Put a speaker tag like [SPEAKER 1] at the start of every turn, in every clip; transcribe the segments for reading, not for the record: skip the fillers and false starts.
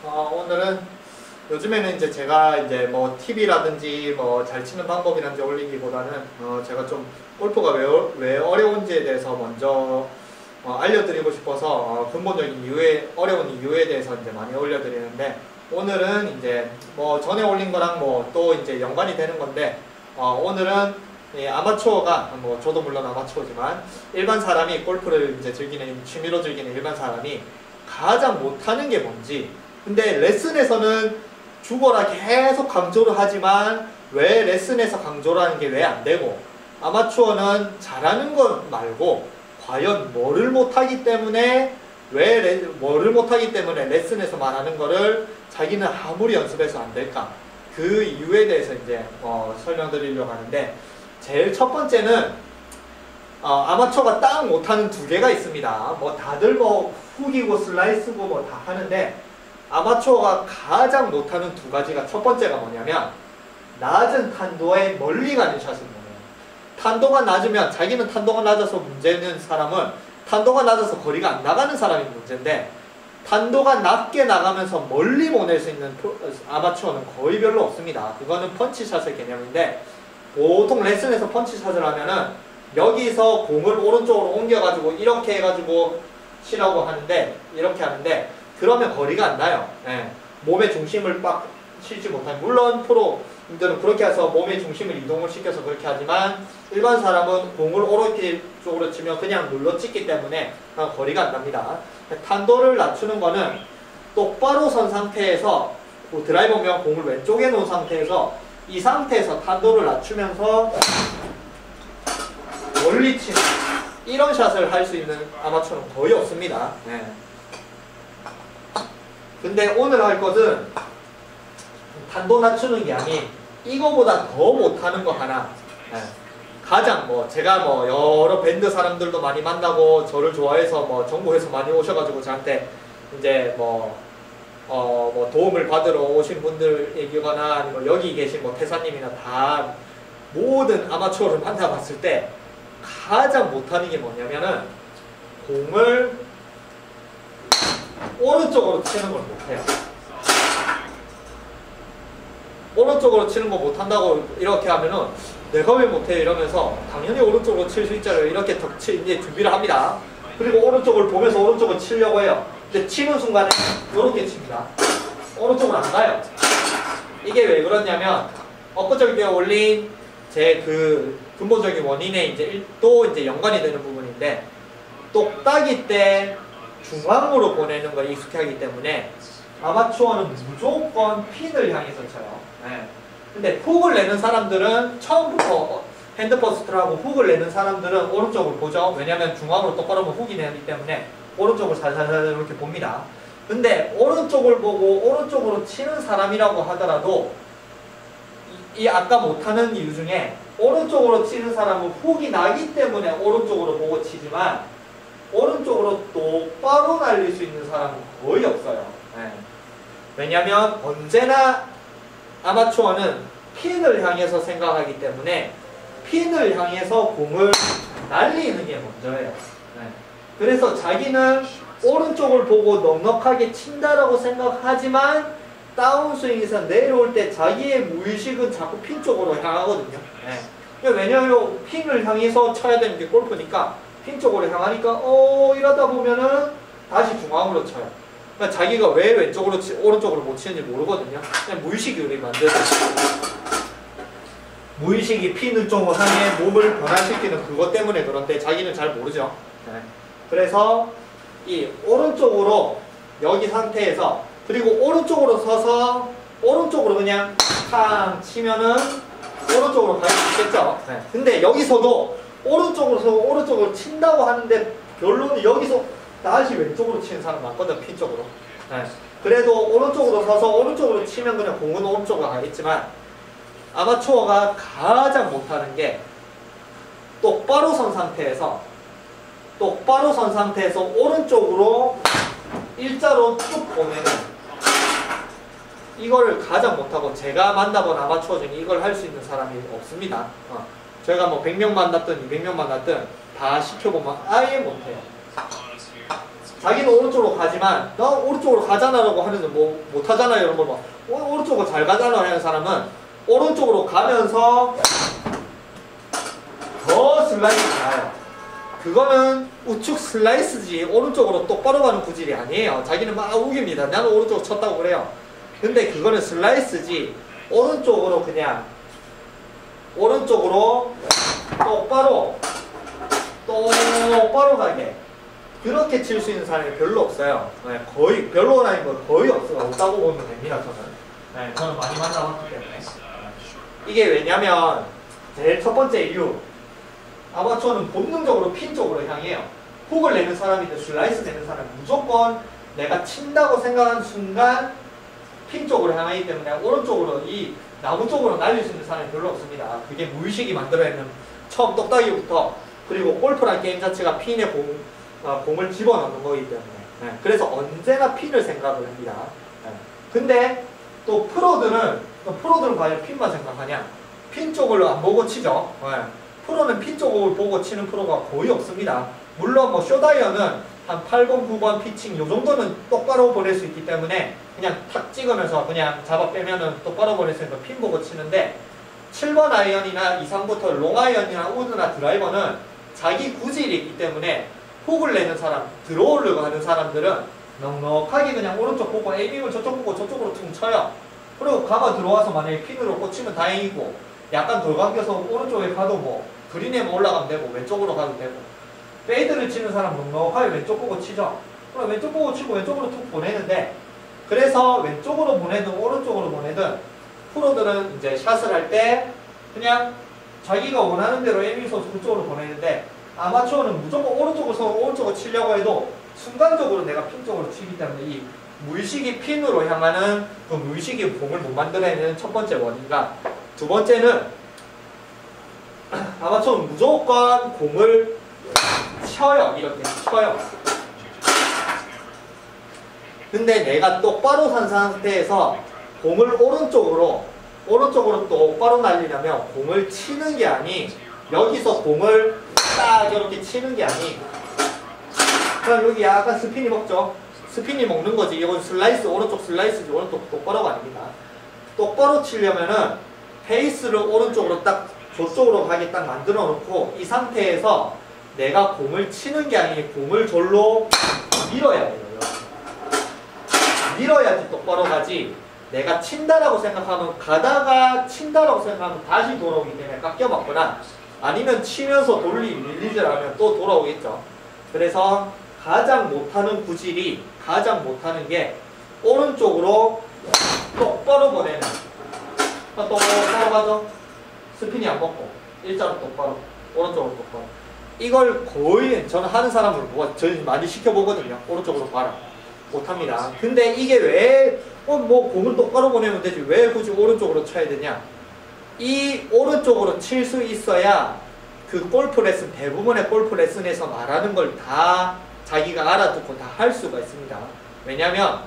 [SPEAKER 1] 오늘은 요즘에는 이제 제가 이제 뭐 팁이라든지 뭐 잘 치는 방법이라든지 올리기보다는 제가 좀 골프가 왜 어려운지에 대해서 먼저 알려드리고 싶어서 근본적인 이유에 어려운 이유에 대해서 이제 많이 올려드리는데, 오늘은 이제 뭐 전에 올린 거랑 뭐 또 이제 연관이 되는 건데, 오늘은 아마추어가 뭐 저도 물론 아마추어지만 일반 사람이 골프를 이제 취미로 즐기는 일반 사람이 가장 못하는 게 뭔지. 근데 레슨에서는 죽어라 계속 강조를 하지만 왜 레슨에서 강조를 하는 게 왜 안 되고, 아마추어는 잘하는 것 말고 과연 뭐를 못하기 때문에 뭐를 못하기 때문에 레슨에서 말하는 거를 자기는 아무리 연습해서 안 될까, 그 이유에 대해서 이제 설명드리려고 하는데, 제일 첫 번째는 아마추어가 딱 못하는 두 개가 있습니다. 뭐 다들 뭐 훅이고 슬라이스고 뭐 다 하는데, 아마추어가 가장 못하는 두 가지가, 첫 번째가 뭐냐면 낮은 탄도에 멀리 가는 샷을 보내요. 탄도가 낮으면, 자기는 탄도가 낮아서 문제는 사람은 탄도가 낮아서 거리가 안 나가는 사람이 문제인데, 탄도가 낮게 나가면서 멀리 보낼 수 있는 아마추어는 거의 별로 없습니다. 그거는 펀치샷의 개념인데, 보통 레슨에서 펀치샷을 하면은 여기서 공을 오른쪽으로 옮겨가지고 이렇게 해가지고 치라고 하는데, 이렇게 하는데 그러면 거리가 안 나요. 예. 몸의 중심을 빡 치지 못하면, 물론 프로들은 그렇게 해서 몸의 중심을 이동을 시켜서 그렇게 하지만, 일반 사람은 공을 오른쪽으로 치면 그냥 눌러 찍기 때문에 거리가 안 납니다. 탄도를 낮추는 거는 똑바로 선 상태에서, 드라이버면 공을 왼쪽에 놓은 상태에서 이 상태에서 탄도를 낮추면서 멀리 치는 이런 샷을 할 수 있는 아마추어는 거의 없습니다. 네. 근데 오늘 할 것은 탄도 낮추는 게 아닌 이거보다 더 못하는 거 하나. 네. 가장 제가 여러 밴드 사람들도 많이 만나고 저를 좋아해서 전국에서 많이 오셔가지고 저한테 이제 도움을 받으러 오신 분들이거나 아니면 여기 계신 태사님이나 다 모든 아마추어를 만나봤을 때 가장 못하는 게 뭐냐면은 공을 오른쪽으로 치는 걸 못해요. 오른쪽으로 치는 거 못한다고 이렇게 하면은 내가 왜 못해 이러면서 당연히 오른쪽으로 칠 수 있잖아요. 이렇게 이제 준비를 합니다. 그리고 오른쪽을 보면서 오른쪽을 치려고 해요. 근데 치는 순간에 이렇게 칩니다. 오른쪽으로 안 가요. 이게 왜 그러냐면, 엊그저께 올린 제 그 근본적인 원인에 이제 연관이 되는 부분인데, 똑딱이 때 중앙으로 보내는 거에 익숙하기 때문에 아마추어는 무조건 핀을 향해서 쳐요. 네. 근데 훅을 내는 사람들은 처음부터 핸드퍼스트를 하고 훅을 내는 사람들은 오른쪽을 보죠. 왜냐면 중앙으로 똑바로 보면 훅이 내기 때문에 오른쪽을 살살살 이렇게 봅니다. 근데 오른쪽을 보고 오른쪽으로 치는 사람이라고 하더라도 이 아까 못하는 이유 중에, 오른쪽으로 치는 사람은 훅이 나기 때문에 오른쪽으로 보고 치지만 오른쪽으로 똑바로 날릴 수 있는 사람은 거의 없어요. 네. 왜냐면 언제나 아마추어는 핀을 향해서 생각하기 때문에 핀을 향해서 공을 날리는 게 먼저예요. 네. 그래서 자기는 오른쪽을 보고 넉넉하게 친다라고 생각하지만 다운스윙에서 내려올 때 자기의 무의식은 자꾸 핀 쪽으로 향하거든요. 네. 왜냐하면 핀을 향해서 쳐야 되는 게 골프니까 핀 쪽으로 향하니까 이러다 보면은 다시 중앙으로 쳐요. 그러니까 자기가 왜 왼쪽으로 오른쪽으로 못 치는지 모르거든요. 그냥 무의식이 우리 만드는, 무의식이 핀을 쪽으로 향해 몸을 변화시키는 그것 때문에 그런데 자기는 잘 모르죠. 네. 그래서 이 오른쪽으로 여기 상태에서, 그리고 오른쪽으로 서서 오른쪽으로 그냥 탕 치면은 오른쪽으로 갈 수 있겠죠. 네. 근데 여기서도 오른쪽으로 서서 오른쪽으로 친다고 하는데 결론은 여기서 다시 왼쪽으로 치는 사람 맞거든, 핀 쪽으로. 네. 그래도 오른쪽으로 서서 오른쪽으로 치면 그냥 공은 오른쪽으로 가겠지만, 아마추어가 가장 못하는 게 똑바로 선 상태에서 오른쪽으로 일자로 쭉 보내는, 이거를 가장 못하고, 제가 만나본 아마추어 중에 이걸 할 수 있는 사람이 없습니다. 제가 100명 만났든 200명 만났든 다 시켜보면 아예 못해요. 자기는 오른쪽으로 가지만 나 오른쪽으로 가잖아라고 하는데 뭐 못하잖아 이런 걸 막 오른쪽으로 잘 가잖아 하는 사람은 오른쪽으로 가면서 더 슬라이스 가요. 그거는 우측 슬라이스지 오른쪽으로 똑바로 가는 구질이 아니에요. 자기는 막 우깁니다. 나는 오른쪽으로 쳤다고 그래요. 근데 그거는 슬라이스지 오른쪽으로 그냥 오른쪽으로 똑바로 가게 그렇게 칠 수 있는 사람이 별로 없어요. 네, 거의 별로라는 건 거의 없다고 보면 됩니다. 저는 많이 만나봤기 때문에. 이게 왜냐면 제일 첫 번째 이유 아마추어는 본능적으로 핀 쪽으로 향해요. 훅을 내는 사람이든 슬라이스 내는 사람은 무조건 내가 친다고 생각하는 순간 핀 쪽으로 향하기 때문에 오른쪽으로 이 나무 쪽으로 날릴 수 있는 사람이 별로 없습니다. 그게 무의식이 만들어내는 처음 똑딱이부터 그리고 골프라는 게임 자체가 핀에 공을 집어넣는 거기 때문에 네. 그래서 언제나 핀을 생각을 합니다. 네. 근데 또 프로들은 과연 핀만 생각하냐? 핀 쪽을 안 보고 치죠. 네. 프로는 핀 쪽을 보고 치는 프로가 거의 없습니다. 물론 뭐 쇼다이어는 한 8번, 9번 피칭 요 정도는 똑바로 보낼 수 있기 때문에 그냥 탁 찍으면서 그냥 잡아 빼면은 똑바로 보낼 수 있는 핀 보고 치는데 7번 아이언이나 이상부터 롱 아이언이나 우드나 드라이버는 자기 구질이 있기 때문에 훅을 내는 사람, 들어오려고 하는 사람들은 넉넉하게 그냥 오른쪽 보고 에이밍을 저쪽 보고 저쪽으로 퉁 쳐요. 그리고 가마 들어와서 만약에 핀으로 꽂히면 다행이고 약간 덜 감겨서 오른쪽에 가도 뭐 그린에 올라가면 되고 왼쪽으로 가도 되고 페이드를 치는 사람 넉넉하게 왼쪽 보고 치죠. 그럼 왼쪽 보고 치고 왼쪽으로 툭 보내는데 그래서 왼쪽으로 보내든 오른쪽으로 보내든 프로들은 이제 샷을 할 때 그냥 자기가 원하는 대로 에이밍 선수 그쪽으로 보내는데 아마추어는 무조건 오른쪽으로 치려고 해도 순간적으로 내가 핀 쪽으로 치기 때문에 이 무의식이 핀으로 향하는 그 무의식이 공을 못 만들어내는 첫 번째 원인과 두 번째는 아마추어는 무조건 공을 쳐요. 이렇게 쳐요. 근데 내가 똑바로 산 상태에서 공을 오른쪽으로 똑바로 날리려면 공을 치는 게 아니 여기서 공을 딱 이렇게 치는 게 아니 그럼 여기 약간 스핀이 먹죠. 스핀이 먹는 거지. 이건 슬라이스 오른쪽 슬라이스지 오른쪽 똑바로가 아닙니다. 똑바로 치려면은 페이스를 오른쪽으로 딱 저쪽으로 가게 딱 만들어 놓고 이 상태에서 내가 공을 치는 게 아니고 공을 절로 밀어야 돼요. 밀어야지 똑바로 가지. 내가 친다라고 생각하면 가다가 친다라고 생각하면 다시 돌아오기 때문에 깎여맞거나 아니면 치면서 릴리즈를 하면 또 돌아오겠죠. 그래서 가장 못하는 구질이 가장 못하는 게 오른쪽으로 똑바로 보내는 똑바로 가죠. 스핀이 안 먹고 일자로 똑바로 오른쪽으로 똑바로 이걸 거의 저는 하는 사람을 저는 많이 시켜보거든요. 오른쪽으로 봐라. 못합니다. 근데 이게 왜 뭐 공을 똑바로 보내면 되지 왜 굳이 오른쪽으로 쳐야 되냐? 이 오른쪽으로 칠 수 있어야 그 골프 레슨 대부분의 골프 레슨에서 말하는 걸 다 자기가 알아듣고 다 할 수가 있습니다. 왜냐면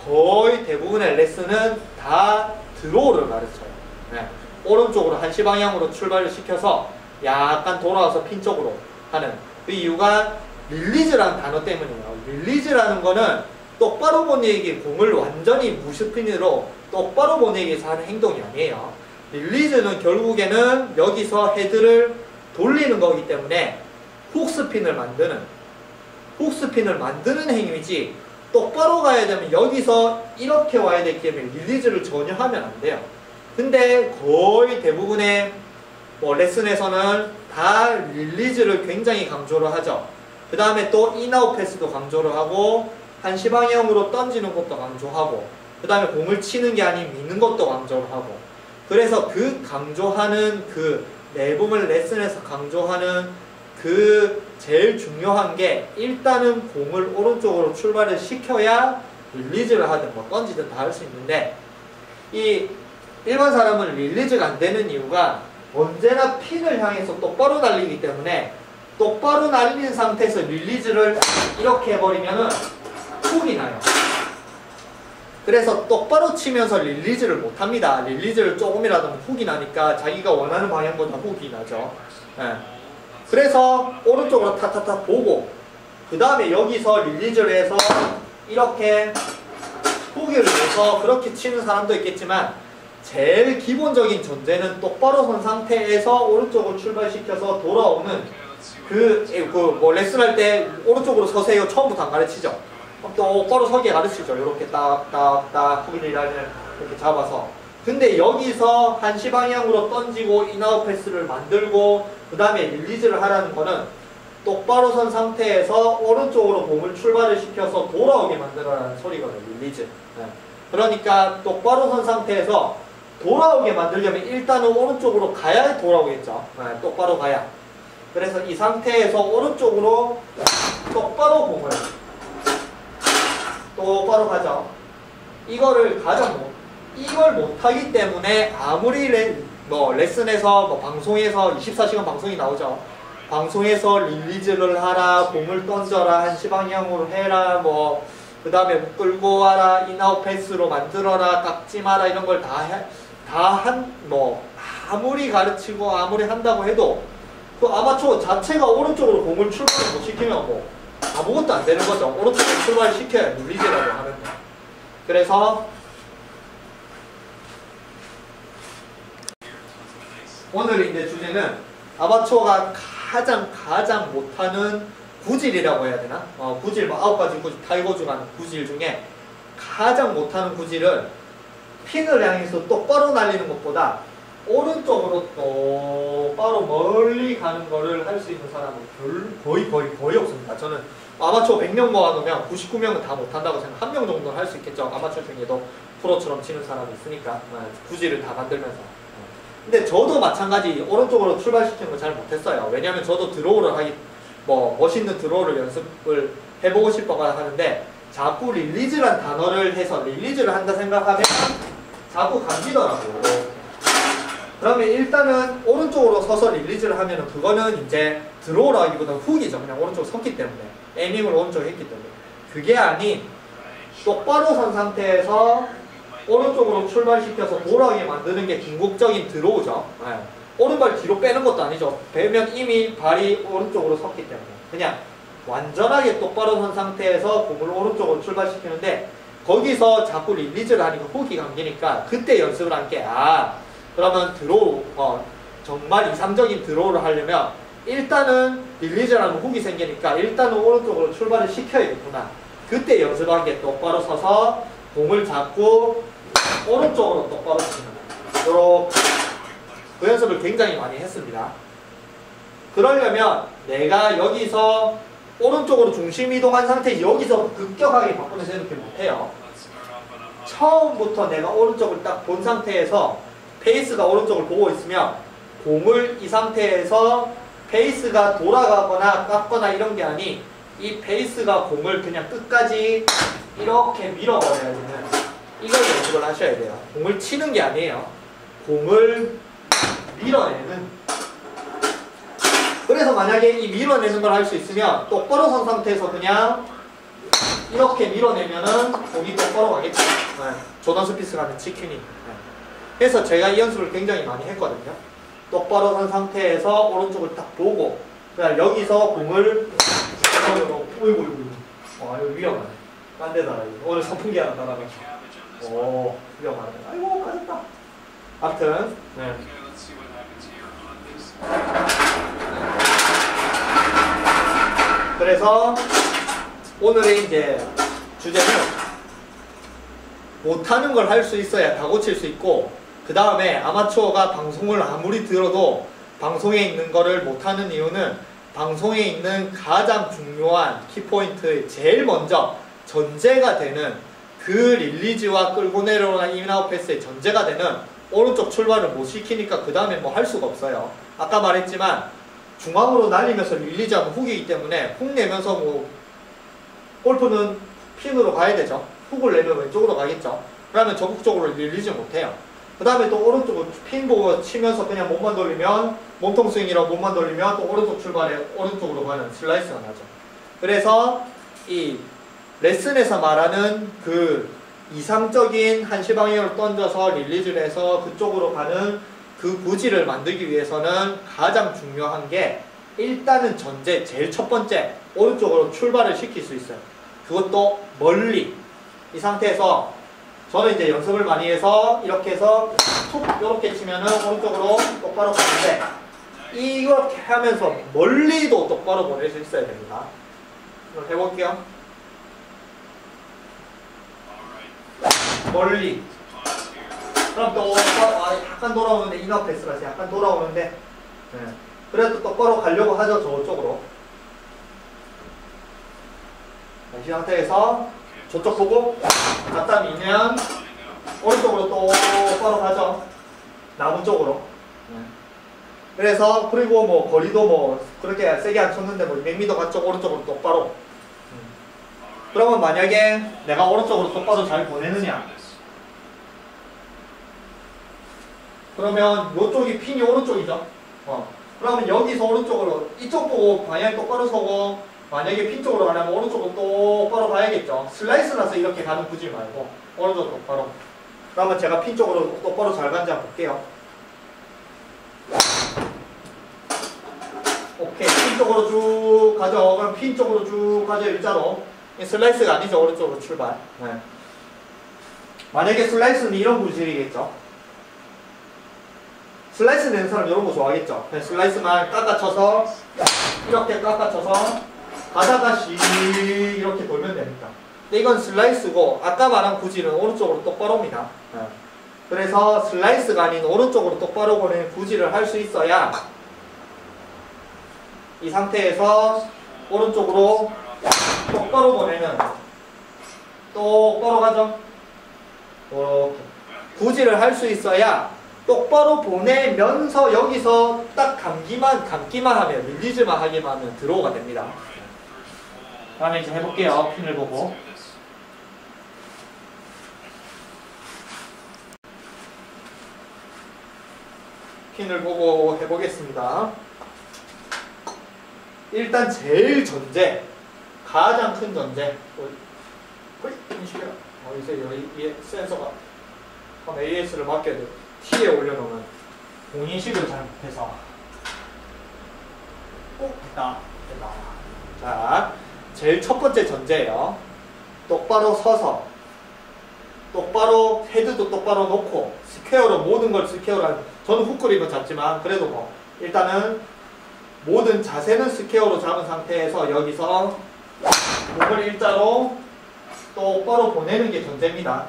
[SPEAKER 1] 거의 대부분의 레슨은 다 드로우를 가르쳐요. 네. 오른쪽으로 한시 방향으로 출발을 시켜서 약간 돌아와서 핀 쪽으로 하는 그 이유가 릴리즈라는 단어 때문이에요. 릴리즈라는 거는 똑바로 보내기 공을 완전히 무스핀으로 똑바로 보내기 위해서 하는 행동이 아니에요. 릴리즈는 결국에는 여기서 헤드를 돌리는 거기 때문에 훅스핀을 만드는 행위지 똑바로 가야 되면 여기서 이렇게 와야 되기 때문에 릴리즈를 전혀 하면 안 돼요. 근데 거의 대부분의 뭐 레슨에서는 다 릴리즈를 굉장히 강조를 하죠. 그 다음에 또 인아웃 패스도 강조를 하고 한시 방향으로 던지는 것도 강조하고 그 다음에 공을 치는 게 아닌 미는 것도 강조를 하고 그래서 그 강조하는 그 대부분 레슨에서 강조하는 그 제일 중요한 게 일단은 공을 오른쪽으로 출발을 시켜야 릴리즈를 하든 뭐 던지든 다 할 수 있는데 이 일반 사람은 릴리즈가 안 되는 이유가 언제나 핀을 향해서 똑바로 날리기 때문에 똑바로 날린 상태에서 릴리즈를 이렇게 해버리면은 훅이 나요. 그래서 똑바로 치면서 릴리즈를 못합니다. 릴리즈를 조금이라도 훅이 나니까 자기가 원하는 방향보다 훅이 나죠. 네. 그래서 오른쪽으로 타타타 보고 그 다음에 여기서 릴리즈를 해서 이렇게 후기를 내서 그렇게 치는 사람도 있겠지만 제일 기본적인 전제는 똑바로 선 상태에서 오른쪽으로 출발시켜서 돌아오는 뭐 레슨할 때 오른쪽으로 서세요 처음부터 안 가르치죠. 그럼 똑바로 서게 가르치죠. 이렇게 딱딱딱 후기를 이렇게 잡아서. 근데 여기서 한시 방향으로 던지고 인아웃 패스를 만들고 그 다음에 릴리즈를 하라는 거는 똑바로 선 상태에서 오른쪽으로 공을 출발을 시켜서 돌아오게 만들어라는 소리거든요. 릴리즈. 네. 그러니까 똑바로 선 상태에서 돌아오게 만들려면 일단은 오른쪽으로 가야 돌아오겠죠. 네, 똑바로 가야. 그래서 이 상태에서 오른쪽으로 똑바로 공을 똑바로 가죠. 이걸 못하기 때문에 아무리 레슨에서 방송에서 24시간 방송이 나오죠. 방송에서 릴리즈를 하라, 공을 던져라, 한시 방향으로 해라, 그 다음에 끌고 와라, 인아웃 패스로 만들어라, 깎지 마라, 이런 걸 아무리 가르치고 아무리 한다고 해도 그 아마추어 자체가 오른쪽으로 공을 출발을 못 시키면 아무것도 안 되는 거죠. 오른쪽으로 출발을 시켜야 릴리즈라고 하는데. 그래서 오늘 이제 주제는 아마추어가 가장 못하는 구질이라고 해야 되나? 구질 9가지 구질, 타이거 중한 구질 중에 가장 못하는 구질은 핀을 향해서 똑바로 날리는 것보다 오른쪽으로 똑바로 멀리 가는 거를 할 수 있는 사람은 거의 없습니다. 저는 아마추어 100명 모아놓으면 99명은 다 못한다고 생각. 1명 정도는 할 수 있겠죠. 아마추어 중에도 프로처럼 치는 사람이 있으니까 구질을 다 만들면서. 근데 저도 마찬가지 오른쪽으로 출발시키는 걸 잘 못했어요. 왜냐면 저도 드로우를 멋있는 드로우를 연습을 해보고 싶어가 하는데 자꾸 릴리즈란 단어를 해서 릴리즈를 한다 생각하면 자꾸 감기더라고. 그러면 일단은 오른쪽으로 서서 릴리즈를 하면은 그거는 이제 드로우라 하기보다 훅이죠. 그냥 오른쪽으로 섰기 때문에. 에이밍을 오른쪽으로 했기 때문에. 그게 아닌 똑바로 선 상태에서 오른쪽으로 출발시켜서 돌아오게 만드는 게 궁극적인 드로우죠. 네. 오른발 뒤로 빼는 것도 아니죠. 빼면 이미 발이 오른쪽으로 섰기 때문에. 그냥 완전하게 똑바로 선 상태에서 공을 오른쪽으로 출발시키는데 거기서 자꾸 릴리즈를 하니까 훅이 감기니까 그때 연습을 한 게 그러면 드로우, 정말 이상적인 드로우를 하려면 일단은 릴리즈를 하면 훅이 생기니까 일단은 오른쪽으로 출발을 시켜야겠구나. 그때 연습한 게 똑바로 서서 공을 잡고 오른쪽으로 똑바로 치는 이렇게 그 연습을 굉장히 많이 했습니다. 그러려면 내가 여기서 오른쪽으로 중심 이동한 상태 여기서 급격하게 바꾸면서 이렇게 못해요. 처음부터 내가 오른쪽을 딱 본 상태에서 페이스가 오른쪽을 보고 있으면 공을 이 상태에서 페이스가 돌아가거나 깎거나 이런 게 아닌 이 페이스가 공을 그냥 끝까지 이렇게 밀어버려야 되는 이걸 연습을 하셔야 돼요. 공을 치는 게 아니에요. 공을 밀어내는. 그래서 만약에 이 밀어내는 걸 할 수 있으면 똑바로 선 상태에서 그냥 이렇게 밀어내면은 공이 똑바로 가겠죠. 조던 스피스가 하는 치킨이. 그래서 제가 이 연습을 굉장히 많이 했거든요. 똑바로 선 상태에서 오른쪽을 딱 보고 그냥 여기서 공을 어이구 이거 위험하네. 딴 데다 오늘 선풍기 하나 달아가. 오 위험하네. 아이고 빠졌다. 아무튼 네. 그래서 오늘의 이제 주제는 못하는 걸 할 수 있어야 다 고칠 수 있고 그 다음에 아마추어가 방송을 아무리 들어도 방송에 있는 거를 못하는 이유는 방송에 있는 가장 중요한 키포인트 제일 먼저 전제가 되는 그 릴리즈와 끌고 내려오는 인아웃 패스의 전제가 되는 오른쪽 출발을 못 시키니까 그 다음에 뭐 할 수가 없어요. 아까 말했지만 중앙으로 날리면서 릴리즈하면 훅이기 때문에 훅 내면서 뭐 골프는 핀으로 가야 되죠. 훅을 내면 왼쪽으로 가겠죠. 그러면 적극적으로 릴리즈 못해요. 그 다음에 또 오른쪽으로 핀 보고 치면서 그냥 몸만 돌리면 몸통 스윙이라고 몸만 돌리면 또 오른쪽 출발에 오른쪽으로 가는 슬라이스가 나죠. 그래서 이 레슨에서 말하는 그 이상적인 한시 방향으로 던져서 릴리즈를 해서 그쪽으로 가는 그 구질을 만들기 위해서는 가장 중요한 게 일단은 전제 제일 첫 번째 오른쪽으로 출발을 시킬 수 있어요. 그것도 멀리. 이 상태에서 저는 이제 연습을 많이 해서 이렇게 해서 툭 이렇게 치면은 오른쪽으로 똑바로 가는데 이렇게 하면서 멀리도 똑바로 보낼 수 있어야 됩니다. 그럼 해볼게요. 멀리. 그럼 또 약간 돌아오는데 이너 패스라서 약간 돌아오는데 네. 그래도 똑바로 가려고 하죠. 저쪽으로. 이 상태에서 저쪽 보고 갖다 미면 오른쪽으로 똑바로 가죠. 나무 쪽으로. 네. 그래서 그리고 뭐 거리도 뭐 그렇게 세게 안 쳤는데 뭐 200m 갔죠. 오른쪽으로 똑바로. 그러면 만약에 내가 오른쪽으로 똑바로 잘 보내느냐? 그러면 이쪽이 핀이 오른쪽이죠. 그러면 여기서 오른쪽으로 이쪽 보고 방향이 똑바로 서고 만약에 핀 쪽으로 가려면 오른쪽으로 똑바로 가야겠죠. 슬라이스라서 이렇게 가는 구질 말고 오른쪽 똑바로. 그러면 제가 핀 쪽으로 똑바로 잘 간지 한번 볼게요. 오케이. 핀 쪽으로 쭉 가죠. 그럼 핀 쪽으로 쭉 가죠. 일자로. 슬라이스가 아니죠. 오른쪽으로 출발. 네. 만약에 슬라이스는 이런 구질이겠죠. 슬라이스 내는 사람 이런 거 좋아하겠죠. 슬라이스만 깎아쳐서 이렇게 깎아쳐서 가다가 씩 이렇게 돌면 됩니다. 근데 이건 슬라이스고 아까 말한 구질은 오른쪽으로 똑바로 옵니다. 그래서 슬라이스가 아닌 오른쪽으로 똑바로 보내는 구질을 할 수 있어야 이 상태에서 오른쪽으로 똑바로 보내면 똑바로 가죠. 이렇게 구질을 할 수 있어야 똑바로 보내면서 여기서 딱 감기만 하면 릴리즈만 하기만 하면 드로우가 됩니다. 다음에 이제 해볼게요. 핀을 보고. 핀을 보고 해보겠습니다. 일단 제일 전제, 가장 큰 전제. 인식해라. 이제 여기 센서가 그럼 AS를 맡겨야 돼요. T에 올려놓으면 공인식을 잘못해서 됐다. 자, 제일 첫 번째 전제예요. 똑바로 서서 똑바로 헤드도 똑바로 놓고 스퀘어로 모든 걸 스퀘어로 하는, 저는 훅그립은 잡지만 그래도 뭐 일단은 모든 자세는 스퀘어로 잡은 상태에서 여기서 목을 일자로 똑바로 보내는 게 전제입니다.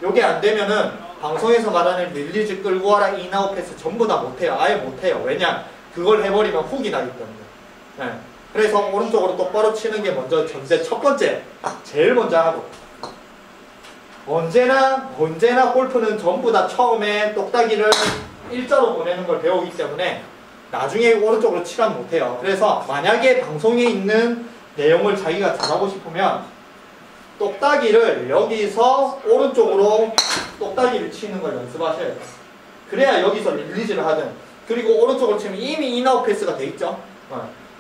[SPEAKER 1] 요게 안 되면은 방송에서 말하는 릴리즈 끌고 와라 인아웃 패스 전부 다 못해요. 아예 못해요. 왜냐? 그걸 해버리면 훅이 나기 때문에. 네. 그래서 오른쪽으로 똑바로 치는 게 먼저 전제 첫 번째. 제일 먼저 하고. 언제나 골프는 전부 다 처음에 똑딱이를 일자로 보내는 걸 배우기 때문에 나중에 오른쪽으로 치라면 못해요. 그래서 만약에 방송에 있는 내용을 자기가 잘하고 싶으면 똑딱이를 여기서 오른쪽으로 똑딱이를 치는 걸 연습하셔야 돼요. 그래야 여기서 릴리즈를 하든, 그리고 오른쪽으로 치면 이미 인아웃 패스가 돼 있죠.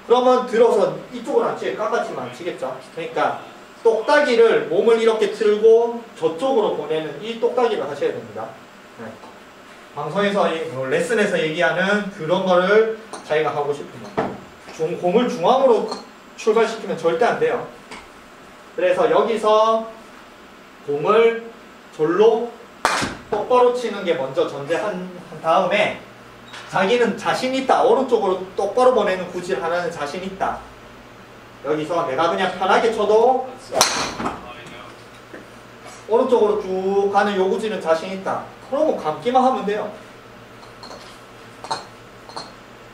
[SPEAKER 1] 그러면 들어서 이쪽은 안 치게 깎아치면 안 치겠죠. 그러니까 똑딱이를 몸을 이렇게 틀고 저쪽으로 보내는 이 똑딱이를 하셔야 됩니다. 방송에서 레슨에서 얘기하는 그런 거를 자기가 하고 싶으면 공을 중앙으로 출발시키면 절대 안 돼요. 그래서 여기서 공을 절로 똑바로 치는 게 먼저 전제한 다음에 자기는 자신 있다. 오른쪽으로 똑바로 보내는 구질 하나는 자신 있다. 여기서 내가 그냥 편하게 쳐도 오른쪽으로 쭉 가는 요 구질은 자신 있다. 그러면 감기만 하면 돼요.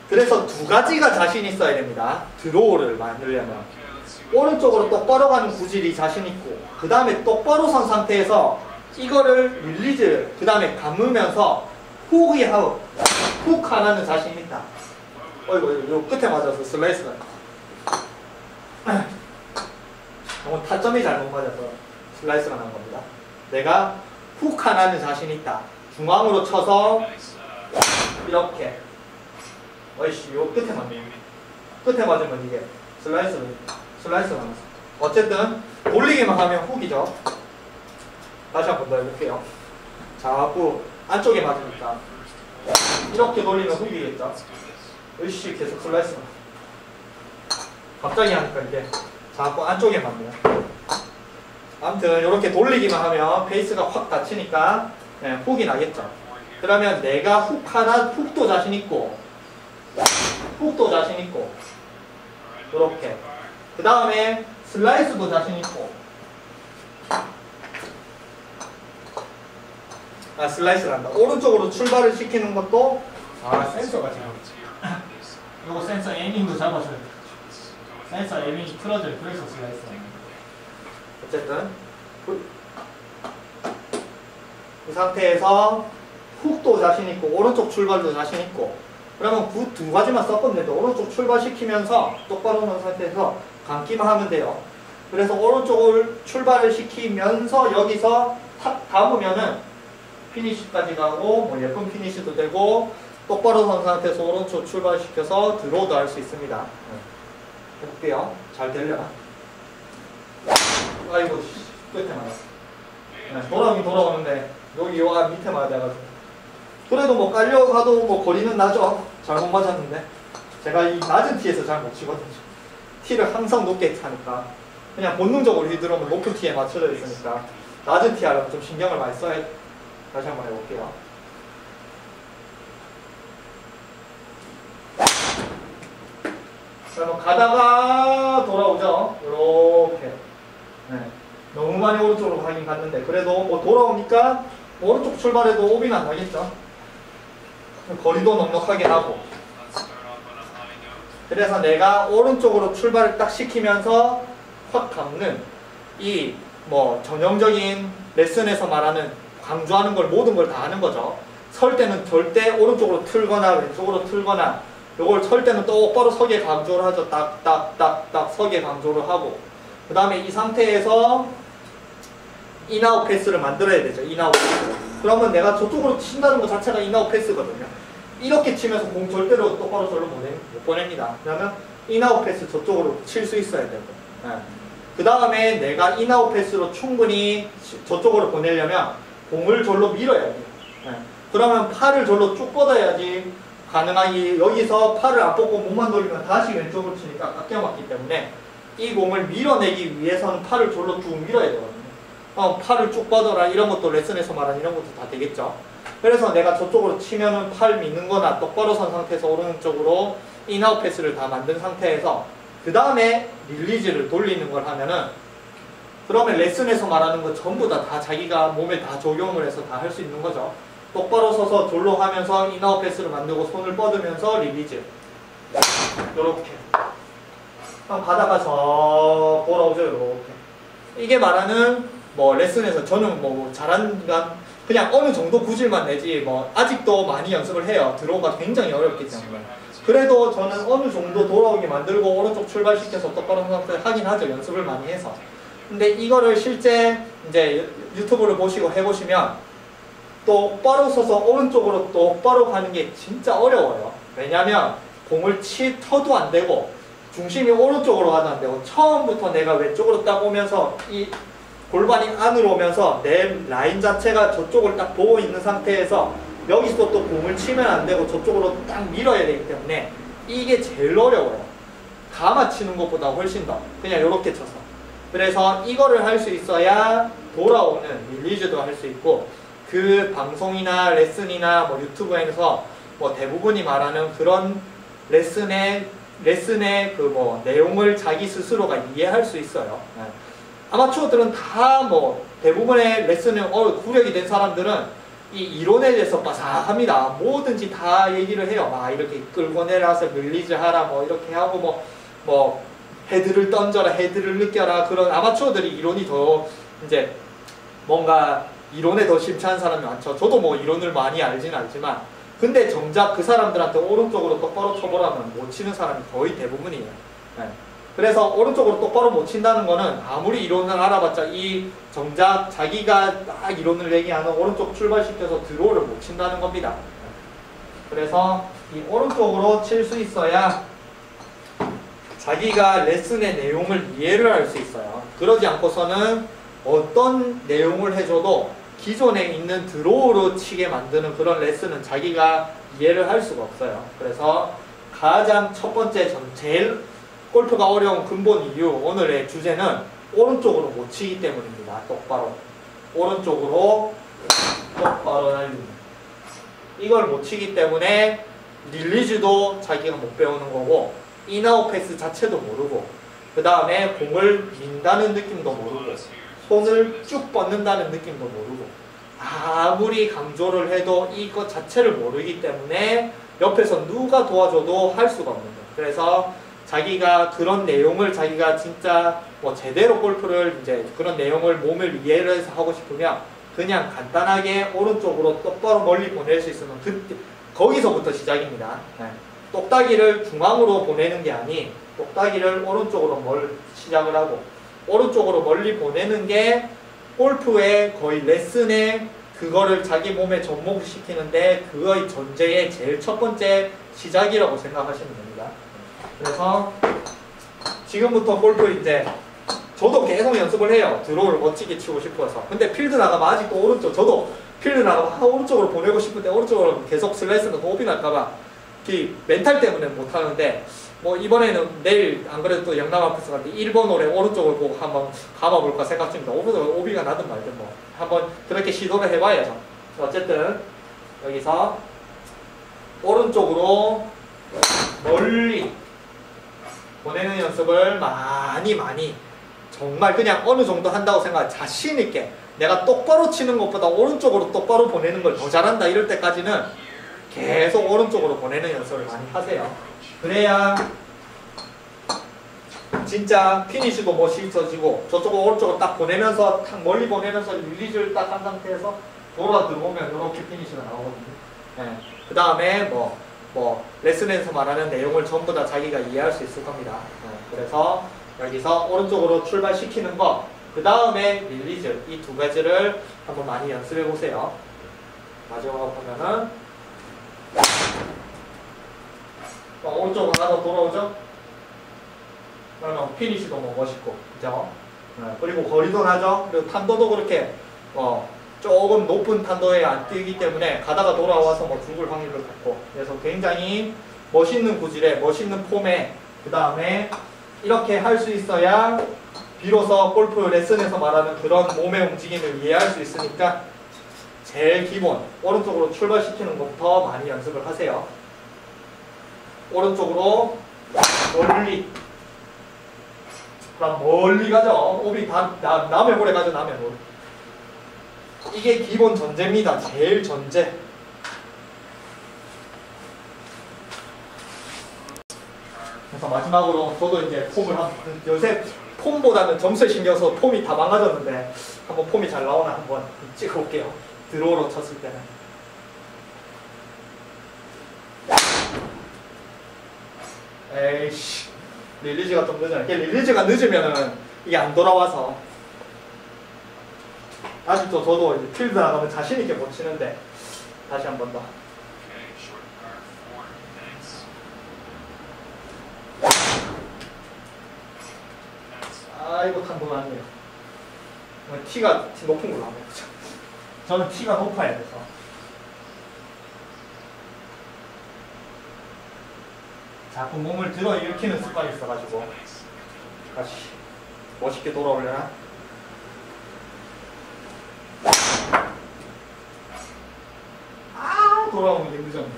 [SPEAKER 1] 그래서 두 가지가 자신 있어야 됩니다. 드로우를 만들려면. 오른쪽으로 똑바로 가는 구질이 자신 있고, 그 다음에 똑바로 선 상태에서 이거를 릴리즈, 그 다음에 감으면서 훅 하나는 자신 있다. 어이구, 요 끝에 맞아서 슬라이스가. 너무 타점이 잘못 맞아서 슬라이스가 난 겁니다. 내가 훅 하나는 자신 있다. 중앙으로 쳐서 이렇게. 어이씨, 요 끝에 맞네. 끝에 맞으면 이게 슬라이스가 나왔어. 어쨌든 돌리기만 하면 훅이죠. 다시 한 번 더 해볼게요. 자꾸 안쪽에 맞으니까 이렇게 돌리면 훅이겠죠. 으이씨, 계속 슬라이스가. 갑자기 하니까 이게 자꾸 안쪽에 맞네요. 아무튼 이렇게 돌리기만 하면 페이스가 확 닫히니까 훅이 나겠죠. 그러면 내가 훅도 자신 있고 훅도 자신 있고 이렇게 그 다음에 슬라이스도 자신 있고 슬라이스란다. 오른쪽으로 출발을 시키는 것도 센서가 지금 요거 센서 에이밍도 잡아줘야 돼. 센서 에이밍이 틀어져요. 그래서 슬라이스. 어쨌든 그 상태에서 훅도 자신 있고 오른쪽 출발도 자신 있고 그러면 그 두 가지만 썼거든요. 오른쪽 출발시키면서 똑바로 놓은 상태에서 감기만 하면 돼요. 그래서 오른쪽을 출발을 시키면서 여기서 탁 감으면은 피니시까지 가고 뭐 예쁜 피니시도 되고 똑바로 선 상태에서 오른쪽 출발시켜서 드로우도 할 수 있습니다. 해볼게요. 잘 되려나? 아이고 끝에 맞았어. 돌아오긴 돌아오는데 여기 요 밑에 맞아가지고 그래도 뭐 깔려가도 뭐 거리는 나죠. 잘못 맞았는데 제가 이 낮은 티에서 잘 못 치거든요. 티를 항상 높게 차니까 그냥 본능적으로 휘두르면 높은 티에 맞춰져 있으니까 낮은 티 하려면 좀 신경을 많이 써야. 다시 한번 해볼게요. 그러면 가다가 돌아오죠. 이렇게. 너무 많이 오른쪽으로 가긴 갔는데 그래도 뭐 돌아오니까 오른쪽 출발해도 오비는 안 나겠죠. 거리도 넉넉하게 하고. 그래서 내가 오른쪽으로 출발을 딱 시키면서 확 감는 이 뭐 전형적인 레슨에서 말하는 강조하는 걸 모든 걸 다 하는 거죠. 설 때는 절대 오른쪽으로 틀거나 왼쪽으로 틀거나 요걸 설 때는 똑바로 서게 강조를 하죠. 딱딱딱딱 서게 강조를 하고 그 다음에 이 상태에서 인아웃 패스를 만들어야 되죠. 인아웃 패스. 그러면 내가 저쪽으로 친다는 것 자체가 인아웃 패스거든요. 이렇게 치면서 공 절대로 똑바로 절로 못 보냅니다. 그러면 인아웃 패스 저쪽으로 칠 수 있어야 되고 그 다음에 내가 인아웃 패스로 충분히 저쪽으로 보내려면 공을 절로 밀어야 돼요. 그러면 팔을 절로 쭉 뻗어야지 가능하기 여기서 팔을 안 뻗고 몸만 돌리면 다시 왼쪽으로 치니까 깎여 맞기 때문에 이 공을 밀어내기 위해서는 팔을 절로 쭉 밀어야 되거든요. 팔을 쭉 뻗어라 이런 것도 레슨에서 말하는 이런 것도 다 되겠죠. 그래서 내가 저쪽으로 치면은 팔 미는 거나 똑바로 선 상태에서 오른쪽으로 인아웃 패스를 다 만든 상태에서 그 다음에 릴리즈를 돌리는 걸 하면은 그러면 레슨에서 말하는 거 전부 다 자기가 몸에 다 적용을 해서 다 할 수 있는 거죠. 똑바로 서서 졸로 하면서 인아웃 패스를 만들고 손을 뻗으면서 릴리즈 요렇게 가다가 저 돌아오죠. 요렇게 이게 말하는 뭐 레슨에서 저는 뭐 잘하는 그냥 어느 정도 구질만 내지 뭐 아직도 많이 연습을 해요. 드로우가 굉장히 어렵기 때문에 그래도 저는 어느 정도 돌아오게 만들고 오른쪽 출발시켜서 똑바로 하긴 하죠. 연습을 많이 해서. 근데 이거를 실제 이제 유튜브를 보시고 해보시면 똑바로 서서 오른쪽으로 똑바로 가는 게 진짜 어려워요. 왜냐면 공을 터도 안 되고 중심이 오른쪽으로 가도 안 되고 처음부터 내가 왼쪽으로 딱 오면서 이 골반이 안으로 오면서 내 라인 자체가 저쪽을 딱 보고 있는 상태에서 여기서 또 공을 치면 안 되고 저쪽으로 딱 밀어야 되기 때문에 이게 제일 어려워요. 가마 치는 것보다 훨씬 더 그냥 이렇게 쳐서. 그래서 이거를 할 수 있어야 돌아오는 릴리즈도 할 수 있고 그 방송이나 레슨이나 뭐 유튜브에서 뭐 대부분이 말하는 그런 레슨의 그 뭐 내용을 자기 스스로가 이해할 수 있어요. 아마추어들은 다 뭐 대부분의 레슨을 구력이 된 사람들은 이 이론에 대해서 빠삭합니다. 뭐든지 다 얘기를 해요. 막 이렇게 끌고 내려와서 릴리즈 하라 뭐 이렇게 하고 뭐 헤드를 던져라 헤드를 느껴라 그런 아마추어들이 이론이 더 이제 뭔가 이론에 더 심취한 사람이 많죠. 저도 뭐 이론을 많이 알지는 않지만 근데 정작 그 사람들한테 오른쪽으로 똑바로 쳐보라면 못 치는 사람이 거의 대부분이에요. 그래서 오른쪽으로 똑바로 못 친다는 거는 아무리 이론을 알아봤자 이 정작 자기가 딱 이론을 얘기하는 오른쪽 출발시켜서 드로우를 못 친다는 겁니다. 그래서 이 오른쪽으로 칠 수 있어야 자기가 레슨의 내용을 이해를 할 수 있어요. 그러지 않고서는 어떤 내용을 해줘도 기존에 있는 드로우로 치게 만드는 그런 레슨은 자기가 이해를 할 수가 없어요. 그래서 가장 첫 번째 제일 골프가 어려운 근본 이유, 오늘의 주제는 오른쪽으로 못 치기 때문입니다. 똑바로. 오른쪽으로 똑바로 날리는. 이걸 못 치기 때문에 릴리즈도 자기가 못 배우는 거고, 인아웃 패스 자체도 모르고, 그 다음에 공을 민다는 느낌도 모르고, 손을 쭉 뻗는다는 느낌도 모르고, 아무리 강조를 해도 이것 자체를 모르기 때문에 옆에서 누가 도와줘도 할 수가 없는 거예요. 그래서 자기가 그런 내용을 자기가 진짜 뭐 제대로 골프를 이제 그런 내용을 몸을 이해를 해서 하고 싶으면 그냥 간단하게 오른쪽으로 똑바로 멀리 보낼 수 있으면 거기서부터 시작입니다. 네. 똑딱이를 중앙으로 보내는 게 아닌 똑딱이를 오른쪽으로 시작을 하고 오른쪽으로 멀리 보내는 게 골프의 거의 레슨에 그거를 자기 몸에 접목시키는데 그거의 전제의 제일 첫 번째 시작이라고 생각하시면 됩니다. 그래서 지금부터 골프 이제 저도 계속 연습을 해요. 드로우를 멋지게 치고 싶어서. 근데 필드 나가면 아직도 오른쪽, 저도 필드 나가면 오른쪽으로 보내고 싶은데 오른쪽으로 계속 슬라이스는 호흡이 날까봐 멘탈 때문에 못하는데 뭐 이번에는 내일 안 그래도 또 영남 앞에서 갔는데 1번 홀에 오른쪽을 보고 한번 감아볼까 생각 중입니다. 오비가 나든 말든 뭐 한번 그렇게 시도를 해봐야죠. 어쨌든 여기서 오른쪽으로 멀리 보내는 연습을 많이 정말 그냥 어느 정도 한다고 생각 자신 있게 내가 똑바로 치는 것보다 오른쪽으로 똑바로 보내는 걸 더 잘한다 이럴 때까지는 계속 오른쪽으로 보내는 연습을 많이 하세요. 그래야 진짜 피니쉬도 멋있어지고 저쪽으로 오른쪽으로 딱 보내면서 탁 멀리 보내면서 릴리즈를 딱 한 상태에서 돌아 들어오면 이렇게 피니쉬가 나오거든요. 네. 그 다음에 뭐 레슨에서 말하는 내용을 전부 다 자기가 이해할 수 있을 겁니다. 네. 그래서 여기서 오른쪽으로 출발시키는 거, 그 다음에 릴리즈 이 두 가지를 한번 많이 연습해 보세요. 마지막으로 보면은 오른쪽으로 하나 더 돌아오죠? 그러면 피니쉬도 뭐 멋있고, 그죠? 네. 그리고 거리도 나죠? 그리고 탄도도 그렇게 조금 높은 탄도에 안 뛰기 때문에 가다가 돌아와서 뭐 죽을 확률도 높고, 그래서 굉장히 멋있는 구질에 멋있는 폼에 그 다음에 이렇게 할 수 있어야 비로소 골프 레슨에서 말하는 그런 몸의 움직임을 이해할 수 있으니까 제일 기본 오른쪽으로 출발시키는 것부터 많이 연습을 하세요. 오른쪽으로 멀리, 그럼 멀리 가죠. 오비 남의 홀에 가죠. 남의 홀. 이게 기본 전제입니다. 제일 전제. 그래서 마지막으로 저도 이제 폼을 요새 폼보다는 점수에 신경 써서 폼이 다 망가졌는데 한번 폼이 잘 나오나 한번 찍어볼게요. 드로우로 쳤을 때는. 에이씨, 릴리즈가 좀 늦어요. 릴리즈가 늦으면은 이게 안 돌아와서 아직도 저도 이제 필드 나가면 자신 있게 못 치는데 다시 한 번 더. 아이고 탄도 나네요. 티가 높은 걸로 하면 되죠. 저는 티가 높아야 돼서. 자꾸 몸을 들어 일으키는 습관이 있어가지고 다시 멋있게 돌아오려나? 돌아오는 게 늦었네.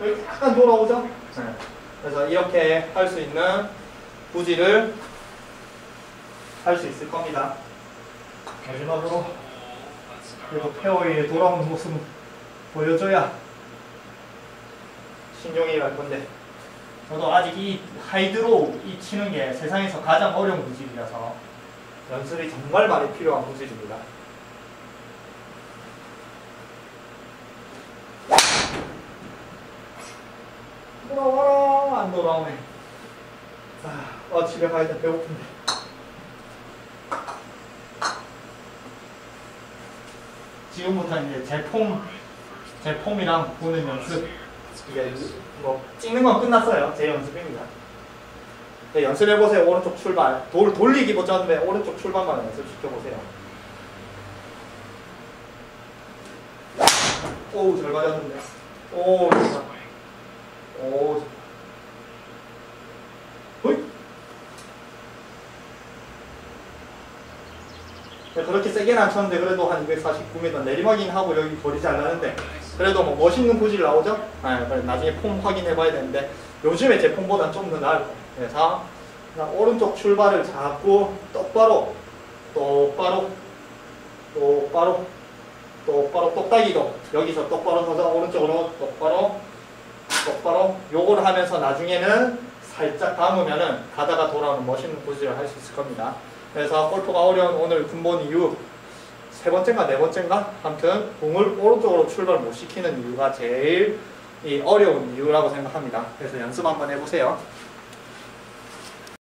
[SPEAKER 1] 여기 약간 돌아오죠? 네. 그래서 이렇게 할 수 있는 구질을 할 수 있을 겁니다. 마지막으로 그래도 페어웨이에 돌아오는 모습을 보여줘야 신경이 갈 건데 저도 아직 이 하이드로우 이 치는 게 세상에서 가장 어려운 구질이라서 연습이 정말 많이 필요한 구질입니다. 돌아와라. 안 돌아오네. 집에 가야 돼. 배고픈데. 지금부터 이제 제 폼이랑 보는 연습. 이게 뭐 찍는 건 끝났어요. 제 연습입니다. 네, 연습해보세요. 오른쪽 출발. 돌리기보다는 오른쪽 출발만 연습시켜보세요. 오우, 잘 맞았는데. 오, 좋다. 오, 호이. 그렇게 세게는 안 쳤는데 그래도 한 249m 내리막이긴 하고 여기 거리 잘 나는데 그래도 뭐 멋있는 구질 나오죠? 네, 나중에 폼 확인해 봐야 되는데 요즘에 제 폼보다는 좀 더 나을 거예요. 그래서 오른쪽 출발을 잡고 똑바로 똑딱이도 여기서 똑바로 서서 오른쪽으로 똑바로 요거를 하면서 나중에는 살짝 감으면은 가다가 돌아오는 멋있는 구질을 할 수 있을 겁니다. 그래서 골프가 어려운 오늘 근본 이유 세 번째인가 네 번째인가 아무튼 공을 오른쪽으로 출발 못 시키는 이유가 제일 어려운 이유라고 생각합니다. 그래서 연습 한번 해보세요.